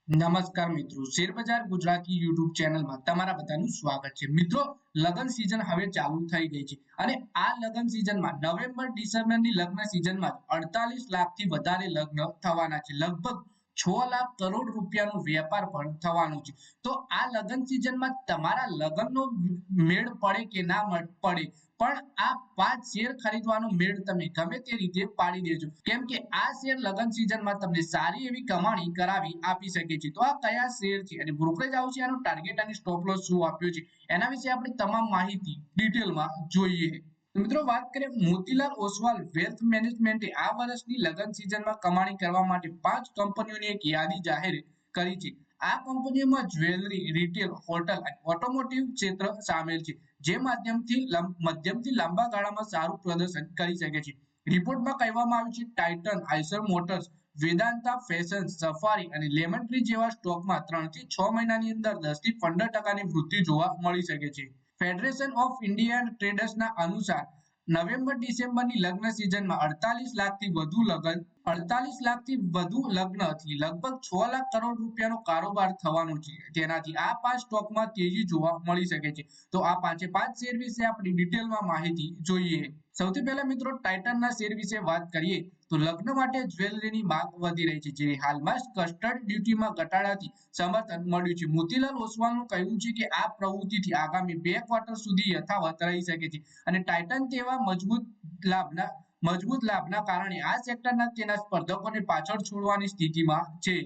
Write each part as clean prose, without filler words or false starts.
નમસ્કાર મિત્રો, શેરબજાર ગુજરાતી યુટ્યુબ ચેનલમાં તમારા બધાનું સ્વાગત છે। મિત્રો, લગ્ન સિઝન હવે ચાલુ થઈ ગઈ છે અને આ લગ્ન સિઝનમાં નવેમ્બર ડિસેમ્બરની લગ્ન સિઝનમાં 48 લાખથી વધારે લગ્ન થવાના છે। લગભગ 6 લાખ કરોડ રૂપિયાનો વેપાર પણ થવાનો છે। તો આ લગ્ન સિઝનમાં તમારા લગ્નનો મેળ પડે કે ના પડે, પણ આ 5 શેર ખરીદવાનો મેળ તમે ગમે તે રીતે પાડી દેજો, કેમ કે આ શેર લગ્ન સિઝનમાં તમને સારી એવી કમાણી કરાવી આપી શકે છે। તો આ કયા શેર છે અને બ્રોકરેજ હાઉસ છે આનો ટાર્ગેટ અને સ્ટોપ લોસ શું આપ્યો છે, એના વિશે આપણે તમામ માહિતી ડિટેલમાં જોઈએ। મિત્રો, વાત કરીએ મોતીલાલ ઓસ્વાલ વેલ્થ મેનેજમેન્ટે આ વર્ષની લગ્ન સિઝનમાં કમાણી કરવા માટે 5 કંપનીઓની એક યાદી જાહેર કરી છે। આ કંપનીઓમાં જ્વેલરી, રિટેલ, હોટલ અને ઓટોમોટિવ ક્ષેત્ર સામેલ છે, જે મધ્યમથી લાંબા ગાળામાં સારું પ્રદર્શન કરી શકે છે। રિપોર્ટમાં કહેવામાં આવ્યું છે Titan, Eicher motors, Vedanta fashions, safari અને લેમન ટ્રી જેવા સ્ટોકમાં 3 થી 6 મહિનાની અંદર 10 થી 15% વૃદ્ધિ જોવા મળી શકે છે। ફેડરેશન ઓફ ઇન્ડિયન ટ્રેડર્સના અનુસાર નવેમ્બર ડિસેમ્બરની લગ્ન સિઝનમાં 48 લાખથી વધુ લગ્નથી લગભગ 6 લાખ કરોડ રૂપિયાનો કારોબાર થવાનો છે, જેનાથી આ 5 સ્ટોકમાં તેજી જોવા મળી શકે છે। તો આ 5 શેર વિશે આપણે ડિટેલમાં માહિતી જોઈએ। સૌથી પહેલા મિત્રો, ટાઇટનના શેર વિશે વાત કરીએ તો લગ્ન માટે જ્વેલરીની માંગ વધી રહી છે, જે હાલમાં કસ્ટર્ડ ડ્યુટીમાં ઘટાડાથી સમર્થન મળ્યું છે। મોતીલાલ ઓસ્વાલનું કહેવું છે કે આ પ્રવૃત્તિથી આગામી 2 ક્વાર્ટર સુધી યથાવત રહી શકે છે અને ટાઇટન તેવા મજબૂત લાભના કારણે આ સેક્ટરના તેના સ્પર્ધકોને પાછળ છોડવાની સ્થિતિમાં છે।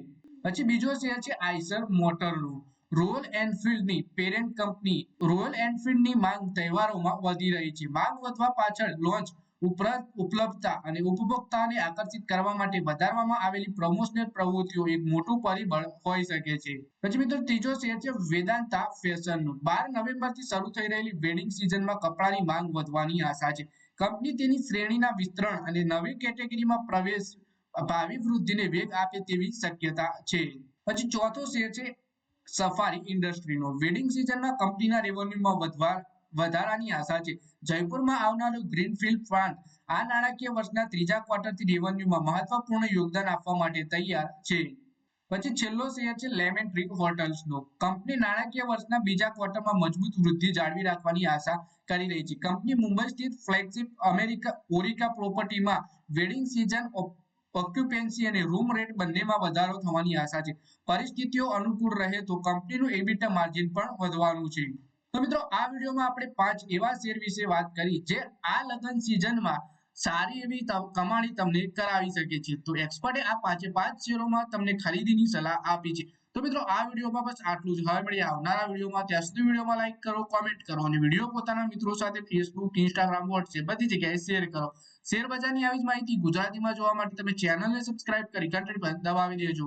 પછી બીજો શેર છે આઈશર મોટરનો। રોયલ એનફિલ્ડની પેરેન્ટ કંપની રોયલ એનફિલ્ડની માંગ તહેવારોમાં વધી રહી છે। માંગ વધવા પાછળ લોન્ચ ઉપલબ્ધતા અને ઉપભોક્તાઓને આકર્ષિત કરવા માટે વધારવામાં આવેલી પ્રમોશનલ પ્રવૃત્તિઓ એક મોટું પરિબળ હોઈ શકે છે। પછી મિત્રો, ત્રીજો શેર છે વેદાંતા ફેશનનો। 12 નવેમ્બરથી શરૂ થઈ રહેલી વેડિંગ સિઝનમાં કપડાની માંગ વધવાની આશા છે। કંપની તેની શ્રેણીના વિસ્તરણ અને નવી કેટેગરીમાં પ્રવેશ ભાવિ વૃદ્ધિને વેગ આપે તેવી શક્યતા છે। પછી ચોથો શેર છે સફારી ઇન્ડસ્ટ્રીનો। વેડિંગ સિઝનમાં કંપનીના રેવન્યુમાં વધારાની આશા છે। જયપુરમાં આવનારું ગ્રીનફિલ્ડ પ્લાન્ટ આ નાણાકીય વર્ષના ત્રીજા ક્વાર્ટરથી રેવન્યુમાં મહત્વપૂર્ણ યોગદાન આપવા માટે તૈયાર છે। પછી છેલ્લો શેર છે લેમન ટ્રી હોટલ્સનો। કંપની નાણાકીય વર્ષના બીજા ક્વાર્ટરમાં મજબૂત વૃદ્ધિ જાળવી રાખવાની આશા કરી રહી છે। કંપની મુંબઈ સ્થિત ફ્લેગશિપ ઓરિકા પ્રોપર્ટીમાં વેડિંગ સિઝન ઓક્યુપેન્સી અને રૂમ રેટ બંનેમાં વધારો થવાની આશા છે। પરિસ્થિતિઓ અનુકૂળ રહે તો કંપનીનું એબિટા માર્જિન પણ વધવાનું છે। તો મિત્રો, આ વિડીયોમાં આપણે 5 એવા શેર વિશે વાત કરી જે આ લગ્ન સિઝનમાં સારી એવી કમાણી તમને કરાવી શકે છે। તો એક્સપર્ટે આ 5 શેરોમાં તમને ખરીદીની સલાહ આપી છે। તો મિત્રો, આ વિડીયોમાં બસ આટલું જ। હવે મળીએ આવનારા વિડીયોમાં। ત્યાં સુધી વિડીયોમાં લાઈક કરો, કોમેન્ટ કરો અને વિડીયો પોતાના મિત્રો સાથે ફેસબુક, ઇન્સ્ટાગ્રામ, વોટ્સએપ બધી જગ્યાએ શેર કરો। શેર બજારની આવી જ માહિતી ગુજરાતીમાં જોવા માટે તમે ચેનલને સબસ્ક્રાઇબ કરી ઘંટડી પર દબાવી દેજો।